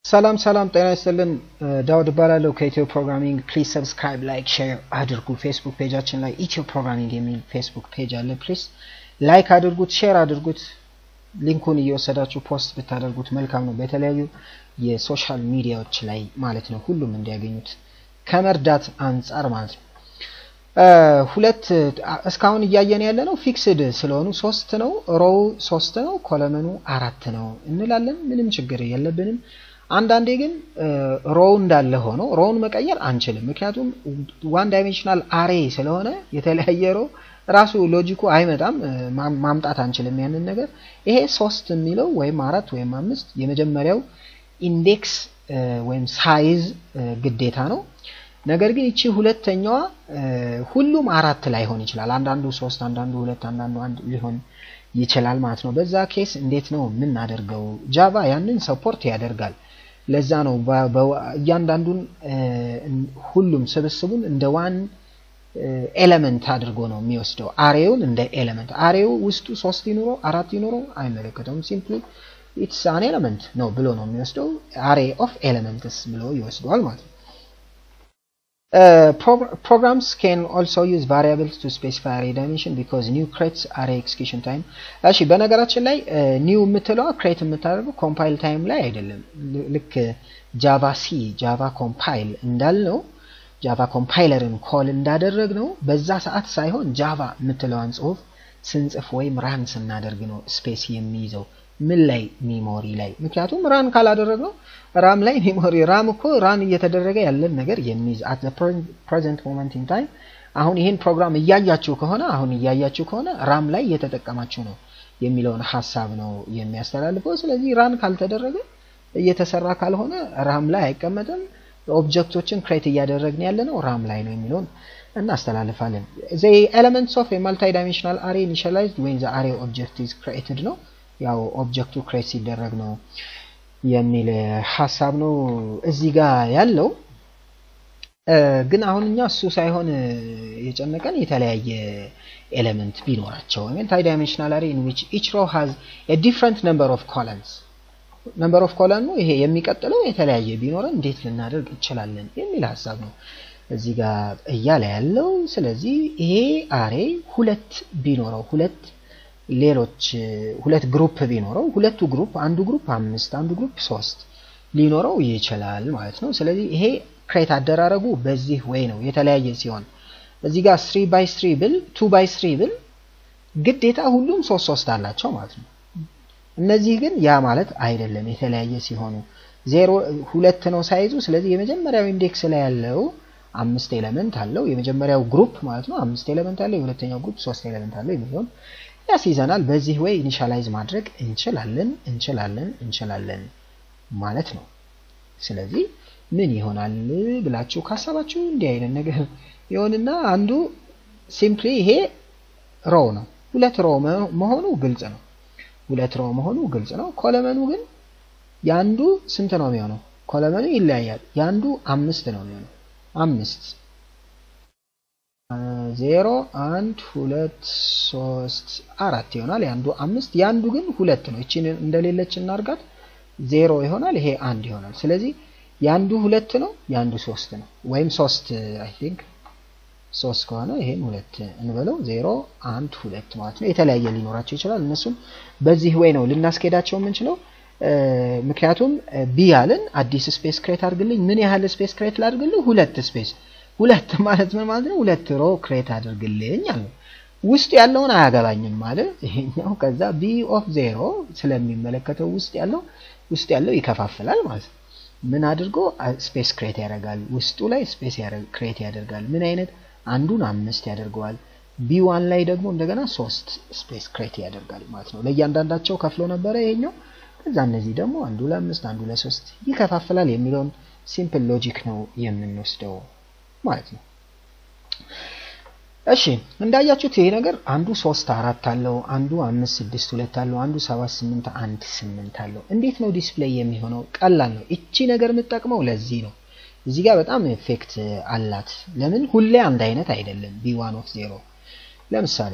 ሰላም ጤና ይስጥልን ዳውድ ባላለው ከኢትዮ ፕሮግራሚንግ ፕሊዝ ሰብስክራይብ ላይክ ሼር አድርጉ ፌስቡክ ፔጃችን ላይ ኢትዮ ፕሮግራሚንግ የሚል ፌስቡክ ፔጅ አለ ፕሊዝ ላይክ አድርጉት ሼር አድርጉት ሊንኩን እየወሰዳችሁ ፖስት ብታደርጉት መልካም ነው በተለያዩ የሶሻል ሚዲያዎች ላይ ማለት ነው ሁሉም እንዲያገኙት ከመርዳት አንፃር ማለት ነው ሁለት እስካሁን እያየን ያለ ነው ፊክስድ ስለሆኑ 3 ነው ሮው 3 ነው ኮለመኑ 4 ነው እንላለን ምንም ችግር የለብንም አንዳንዴ ግን ሮው እንዳለ ሆኖ ሮውን መቀየር አንችልም ምክንያቱም ዋን ዳይሜንሽናል አሬ ስለሆነ የተለያየ ሮው ራሱ ሎጂኩ አይመጣም ማምጣት አንችልም ያንን ነገር ይሄ 3 የሚለው ወይም 4 ወይም 5 የመጀመሪያው ኢንዴክስ ወይም ሳይዝ ግዴታ ነው ነገር ግን እቺ ሁለተኛዋ ሁሉም 4 ላይ ሆን ይችላል አንዳንዱ 3 አንዳንዱ 2 አንዳንዱ 1 ሊሆን ይችላል ማለት ነው በዛ ኬስ እንዴት ነው ምን አደርገው ጃቫ ያንን ሰፖርት ያደርጋል ለዛ ነው እያንዳንዱን ሁሉም ስብስቡን እንደ ዋን ኤሌመንት አድርጎ ነው የሚወስደው አሬውን እንደ ኤሌመንት አሬው ውስጡ 3 ይኖር 4 ይኖር አይመለከተውም ሲምፕሊ ኢትስ አን ኤሌመንት ነው ብሎ ነው የሚወስደው አሬ ኦፍ ኤሌመንትስ ብሎ ይወስደዋል ማለት ነው programs can also use variables to specify array dimension because new creates array execution time እሺ በነገራችን ላይ new የምትለው create የምታደርገው compile time ላይ አይደለም ልክ java c java compile እንዳልነው java compilerን call እንዳደረግነው በዛ ሰዓት ሳይሆን java የምትለዋን ጽሁፍ ስንጽፍ ወይም run ስናደርግ ነው ስፔስ የሚይዘው ምን ላይ ሜሞሪ ላይ ምክንያቱም ራን ካላደረገው ራም ላይ ሜሞሪ ራም እኮ ራን እየተደረገ ያለን ነገር የሚይዝ at the present moment in time አሁን ይሄን ፕሮግራም እያያችሁ ከሆነ ራም ላይ እየተጠቀማችሁ ነው የሚለውን ሐሳብ ነው የሚያስተላልፈው ስለዚህ ራን ካልተደረገ እየተሰራ ካልሆነ ራም ላይ አይቀመጥም ኦብጀክቶችን ክሬት እያደረግን ያለነው ራም ላይ ነው የሚለውን እናስተላልፋለን the elements of a multi-dimensional array initialized when the array object is created ነው ያው ኦብጀክቱ ክሬት ሲደረግ ነው የሚል ሐሳብ ነው እዚህ ጋር ያለው ግን አሁንኛ እሱ ሳይሆን የጨነቀን የተለያየ ኤሌመንት ቢኖራቸው multi-dimensional array in which each row has a different number of columns ነው ይሄ የሚቀጥለው የተለያየ ቢኖረን እንዴት ልናደርግ እንችላለን የሚል ሐሳብ ነው እዚህ ጋር እያለ ያለው ስለዚህ ይሄ አሬ ሁለት ቢኖረው ሌሎች ሁለት ግሩፕ ቢኖረው ሁለቱ ግሩፕ አንዱ ግሩፕ 5 አንዱ ግሩፕ 3 ሊኖረው ይችላል ማለት ነው ስለዚህ ይሄ ክሬት አደራረጉ በዚህ ወይ ነው የተለያየ ሲሆን እዚህ ጋር 3 by 3 ብል 2 by 3 ብል ግዴታ ሁሉም 3 አላቸው ማለት ነው እነዚህ ግን ያ ማለት አይደለም የተለያየ ሲሆኑ 0 2 ነው ሳይዙ ስለዚህ የመጀመሪያው ኢንዴክስ ላይ ያለው 5 ኤሌመንት አለው የመጀመሪያው ግሩፕ ማለት ነው 5 ኤሌመንት አለው የሁለተኛው ግሩፕ 3 ኤሌመንት አለው የሚሆን ያስይዘናል በዚህ ወይ ኢኒሻላይዝ ማድረግ እንችላለን ማለት ነው ስለዚህ ምን ይሆናል ብላችሁ ካሰባችሁ እንዲህ አይነት ነገር ይሆንና አንዱ ሲምፕሊ ይሄ ሮው ነው ሁለት ሮው መሆኑ ግልጽ ነው ኮለመኑ ግን ያንዱ ስንት ነው የሚሆነው ኮለመኑ ይለያያል ያንዱ 5 ነው የሚሆነው 5 0 1 2 3 4 ይሆናል ያንዱ 5 ያንዱ ግን 2 ነው እቺን እንደሌለች እናርጋት 0 ይሆናል ይሄ 1 ይሆናል ስለዚህ ያንዱ 2 ነው ያንዱ 3 ነው ወይም 3 አይ ቲንክ 3 ከሆነ ይሄን 2 እንበለው 0 1 2 ማለት ነው የተለያየ ሊኖራቸው ይችላል እነሱም በዚህ ወይ ነው ልናስኬዳቸው የምንችለው ምክንያቱም ቢ ያለን አዲስ ስፔስ ክሬት አድርግልኝ ምን ያህል ስፔስ ክሬት ላድርግልኝ 2 ስፔስ 2 ማለት ምን ማለት ነው 2 ሮ ክሬት አድርግልኝ አለ ውስጥ ያለውን አያገባኝም ማለት ይሄኛው ከዛ b of 0 ስለሚመለከተው ውስጥ ያለው ይከፋፈላል ማለት ምን አድርጎ ስፔስ ክሬት ያደርጋል ውስጡ ላይ ስፔስ ክሬት ያደርጋል ምን አይነት አንዱን 5 ያደርገዋል b1 ላይ ደግሞ እንደገና 3 ስፔስ ክሬት ያደርጋል ማለት ነው ለእያንዳንዳቸው ከፍሎ ነበር ይሄኛው ከዛ እነዚህ ደግሞ አንዱ ለ5 አንዱ ለ3 ይከፋፈላል የሚለውን ሲምፕል ሎጂክ ነው የምንወስደው ማለት ነው እሺ እንዳያችሁት ይሄ ነገር አንዱ 3 4 አለው አንዱ 5 6 2 አለው አንዱ 7 8 1 8 አለው እንዴት ነው ዲስፕሌይ የሚሆነው ቀላል ነው እቺ ነገር የምትጠቅመው ለዚህ ነው እዚህ ጋር በጣም ኢፌክት አላት ለምን ሁሌ አንድ አይነት አይደለም b1 of 0 ለምሳሌ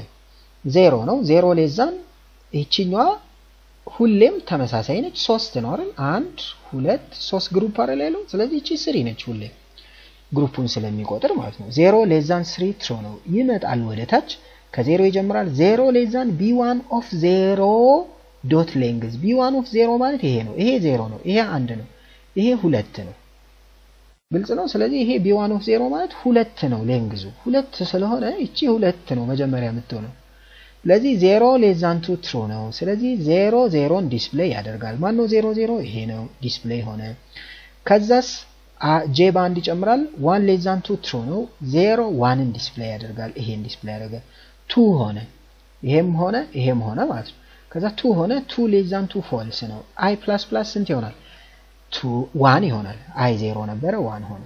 0 ነው 0 ሌዛን እቺኛዋ ሁሌም ተመሳሳይ ነች 3 ነው አይደል 1 2 3 ግሩፕ አይደል ያለው ስለዚህ እቺ 3 ነች ሁሌ ግሩፑን ስለሚቆጥር ማለት ነው 0 less than 3 true ነው ይመጣል ወደ ታች ከ0 ይጀምራል 0 less than b1 of 0 dot length b1 of 0 ማለት ይሄ ነው ይሄ 0 ነው ይሄ 1 ነው ይሄ 2 ነው ግልጽ ነው ስለዚህ ይሄ b1 of 0 ማለት 2 ነው ሌንግዙ 2 ስለሆነ እቺ 2 ነው መጀመሪያ የምትሆነው ስለዚህ 0 less than 2 true ነው ስለዚህ 0 0ን ዲስፕሌይ ያደርጋል ማን ነው 0 0 ይሄ ነው ዲስፕሌይ ሆነ ከዛስ j ባንድ ይጨምራል 1 less than 2 true ነው 0 1ን ዲስፕሌይ ያደርጋል ይሄን ዲስፕሌይ ያደርጋ 2 ሆነ ይሄም ሆነ ማለት ነው ከዛ 2 ሆነ 2 less than 2 false ነው i++ ስንት ይሆናል 2 1 ይሆናል i 0 ነበረ 1 ሆነ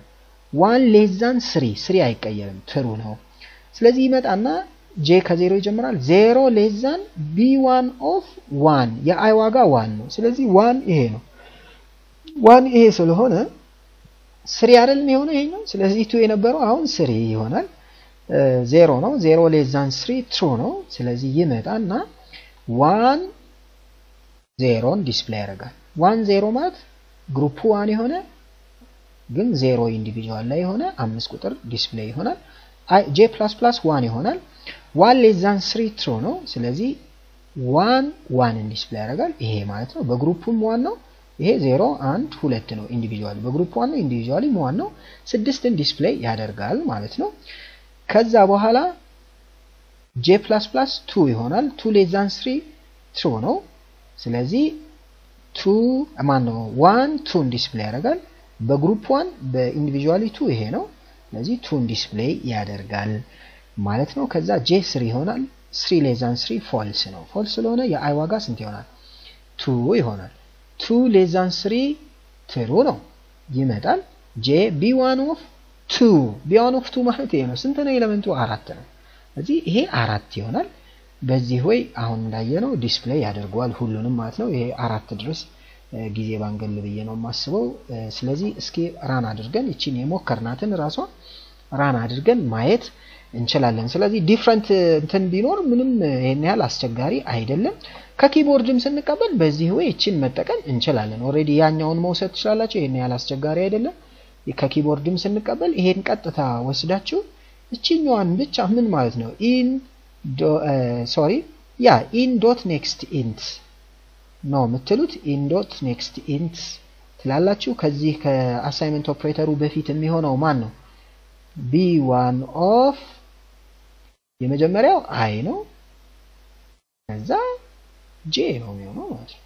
1 less than 3 አይቀየርም true ነው ስለዚህ ይመጣና j ከ0 ይጀምራል 0 less than b1 of 1 የi ዋጋ 1 ነው ስለዚህ 1 ይሄ ነው 1 ይሄ ስለሆነ 3 አይደል የሚሆነው ይሄኛው ስለዚህ 2 የነበረው አሁን 3 ይሆናል 0 ነው 0 less than 3 true ነው ስለዚህ ይመጣና 1 0ን ዲስፕሌይ ያደርጋል 1 0 ማለት ግሩፕ 1 የሆነ ግን 0 ኢንዲቪጁዋል ላይ የሆነ 5 ቁጥር ዲስፕሌይ ይሆናል j++ 1 ይሆናል 1 less than 3 true ነው ስለዚህ 1ን ዲስፕሌይ ያደርጋል ይሄ ማለት ነው በግሩፕም 1 ነው ይሄ 0 1 2 ነው ኢንዲቪጁዋሊ በግሩፕ 1 ነው ኢንዲቪጁዋሊ 1 ነው 6ን ዲስፕሌይ ያደርጋል ማለት ነው ከዛ በኋላ j++ 2 ይሆናል 2 less than 3 true ነው ስለዚህ 2 ማን ነው 1 2ን ዲስፕሌይ ያደርጋል በግሩፕ 1 በኢንዲቪጁዋሊ 2 ይሄ ነው ስለዚህ 2ን ዲስፕሌይ ያደርጋል ማለት ነው ከዛ j3 ይሆናል 3 less than 3 false ነው false ስለሆነ የi ዋጋ ስንት ይሆናል 2 ይሆናል 2 less than 3 true ነው ይመጣል j b1 of 2 ማለት ይሄ ነው ስንት ነው ኤሌመንቱ 4 ነው ስለዚህ ይሄ 4 ይሆናል በዚህ ወይ አሁን እንዳየነው ዲስፕሌይ ያደርጋል ሁሉንም ማለት ነው ይሄ 4 ድረስ ጊዜ ባንገል ብዬ ነው ማስበው ስለዚህ እስኪ ራን አድርገን እቺን የሞከርናትን ራሷ ራን አድርገን ማየት እንችላለን ስለዚህ ዲፈረንት እንትን ቢኖር ምንም ይሄን ያህል አስቸጋሪ አይደለም ከኪቦርድም ስንቀበል በዚህ ወይ እቺን መጠቀም እንችላለን ኦሬዲ ያኛውን መውሰድ ትችላላችሁ ይሄን ያህል አስቸጋሪ አይደለም ከኪቦርድም ስንቀበል ይሄን ቀጥታ ወስዳችሁ እቺኛዋን ብቻ ምን ማለት ነው in dot next int ነው የምትሉት in dot next int ትላላችሁ ከዚህ ከአሳይመንት ኦፕሬተሩ በፊት የሚሆነው ማን ነው b1 of የመጀመሪያው i ነው ከዛ j ነው የሚሆነው ማለት ነው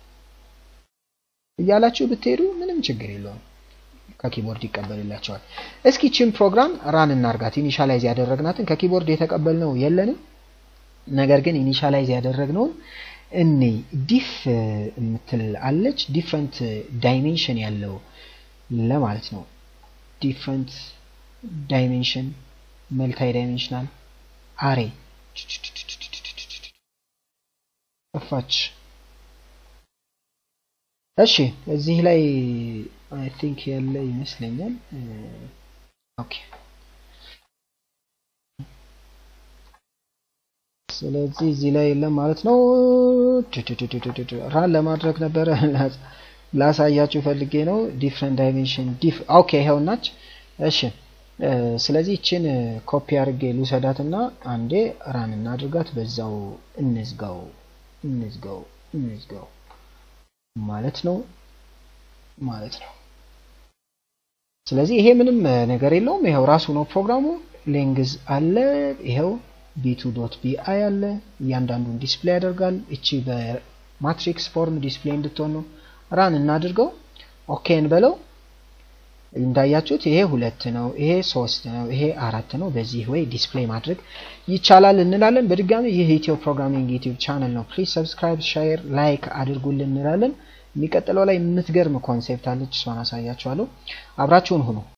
እያላችሁ ብትሄዱ ምንም ችግር የለውም ከኪቦርድ ይቀበልላችኋል እስኪ ቺን ፕሮግራም ራን እናርጋት ኢኒሻላይዝ ያደረግናትን ከኪቦርድ የተቀበልነው የለንም ነገር ግን ኢኒሻላይዝ ያደረግነው እኔ ዲፍ የምትል አለች ዲፈረንት ዳይሜንሽን ያለው ለማለት ነው ዲፈረንት ዳይሜንሽን መልታይ ዳይሜንሽናል አሬ ጠፋች እሺ እዚህ ላይ I think ያለ ይመስለኛል ኦኬ ስለዚህ እዚህ ላይ የለም ማለት ነው ራን ለማድረግ ነበር ላሳያችሁ ፈልጌ ነው ዲፈረንት ዳይሜንሽን ኦኬ ይሄውናች እሺ ስለዚህ እቺን ኮፒ አድርጌ ልውሰዳትና አንዴ ራን እናድርጋት በዛው እንዝጋው ማለት ነው ስለዚህ ይሄ ምንም ነገር የለውም ይሄው ራሱ ነው ፕሮግራሙ ሌንግዝ አለ ይሄው b2.bi አለ እያንዳንዱን ዲስፕሌይ ያደርጋል እቺ በማትሪክስ ፎርም ዲስፕሌይ እንድትሆን ነው ራን እናድርገው ኦኬ እንበለው እንዳያችሁት ይሄ 2 ነው ይሄ 3 ነው ይሄ 4 ነው በዚህ ወይ ዲስፕሌይ ማድረግ ይቻላል እንላለን በድጋሚ ይሄ ኢትዮ ፕሮግራሚንግ ዩቲዩብ ቻናል ነው ፕሊዝ ሰብስክራይብ ሼር ላይክ አድርጉልን እንላለን የሚቀጥለው ላይ የምትገርም ኮንሴፕት አለች እሷን አሳያችኋለሁ አብራችሁን ሁኑ